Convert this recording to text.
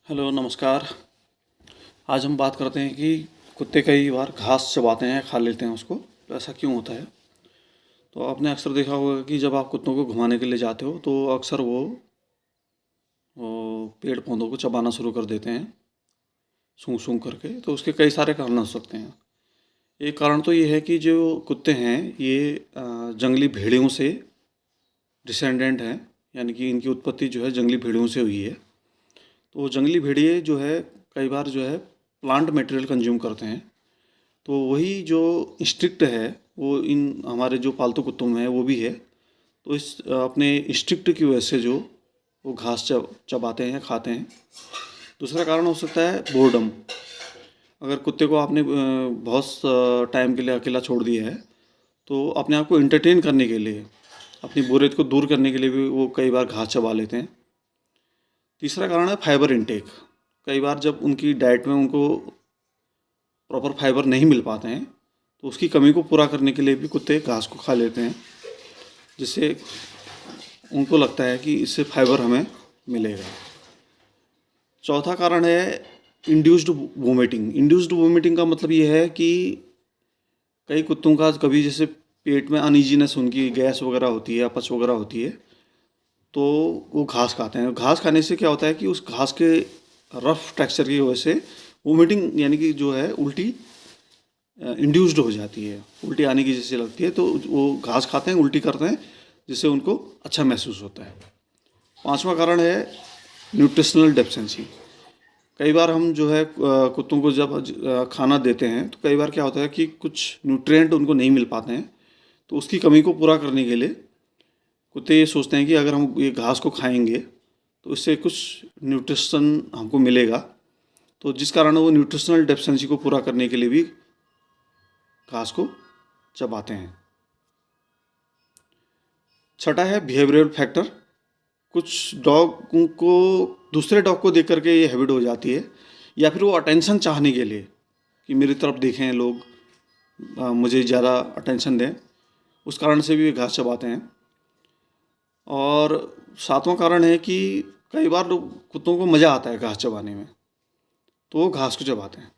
Hello नमस्कार। आज हम बात करते हैं कि कुत्ते कई बार घास चबाते हैं, खा लेते हैं उसको, तो ऐसा क्यों होता है। तो आपने अक्सर देखा होगा कि जब आप कुत्तों को घुमाने के लिए जाते हो तो अक्सर वो पेड़ पौधों को चबाना शुरू कर देते हैं सूंघ सूंघ करके। तो उसके कई सारे कारण हो सकते हैं। एक कारण तो ये है कि जो कुत्ते हैं ये जंगली भेड़ियों से डिसेंडेंट हैं, यानी कि इनकी उत्पत्ति जो है जंगली भेड़ियों से हुई है। तो जंगली भेड़िए जो है कई बार जो है प्लांट मटेरियल कंज्यूम करते हैं। तो वही जो इंस्टिक्ट है वो इन हमारे जो पालतू कुत्तों में है वो भी है। तो इस अपने इंस्टिक्ट की वजह से जो वो घास चबाते हैं, खाते हैं। दूसरा कारण हो सकता है बोर्डम। अगर कुत्ते को आपने बहुत टाइम के लिए अकेला छोड़ दिया है तो अपने आप को एंटरटेन करने के लिए, अपनी बोरियत को दूर करने के लिए भी वो कई बार घास चबा लेते हैं। तीसरा कारण है फाइबर इनटेक। कई बार जब उनकी डाइट में उनको प्रॉपर फाइबर नहीं मिल पाते हैं तो उसकी कमी को पूरा करने के लिए भी कुत्ते घास को खा लेते हैं, जिससे उनको लगता है कि इससे फाइबर हमें मिलेगा। चौथा कारण है इंड्यूस्ड वोमिटिंग। इंड्यूस्ड वोमिटिंग का मतलब ये है कि कई कुत्तों का कभी जैसे पेट में अनईजीनेस, उनकी गैस वगैरह होती है, अपच वगैरह होती है, तो वो घास खाते हैं। घास खाने से क्या होता है कि उस घास के रफ टेक्सचर की वजह से वोमिटिंग यानी कि जो है उल्टी इंड्यूस्ड हो जाती है, उल्टी आने की जैसे लगती है। तो वो घास खाते हैं, उल्टी करते हैं, जिससे उनको अच्छा महसूस होता है। पांचवा कारण है न्यूट्रिशनल डेफिशिएंसी। कई बार हम जो है कुत्तों को जब खाना देते हैं तो कई बार क्या होता है कि कुछ न्यूट्रिएंट उनको नहीं मिल पाते हैं। तो उसकी कमी को पूरा करने के लिए कुत्ते ये सोचते हैं कि अगर हम ये घास को खाएंगे तो इससे कुछ न्यूट्रिशन हमको मिलेगा। तो जिस कारण वो न्यूट्रिशनल डेफिशिएंसी को पूरा करने के लिए भी घास को चबाते हैं। छठा है बिहेवियरल फैक्टर। कुछ डॉग को दूसरे डॉग को देख करके ये हैबिट हो जाती है, या फिर वो अटेंशन चाहने के लिए कि मेरी तरफ देखें लोग, मुझे ज़्यादा अटेंशन दें, उस कारण से भी घास चबाते हैं। और सातवां कारण है कि कई बार लोग कुत्तों को मज़ा आता है घास चबाने में, तो वो घास को चबाते हैं।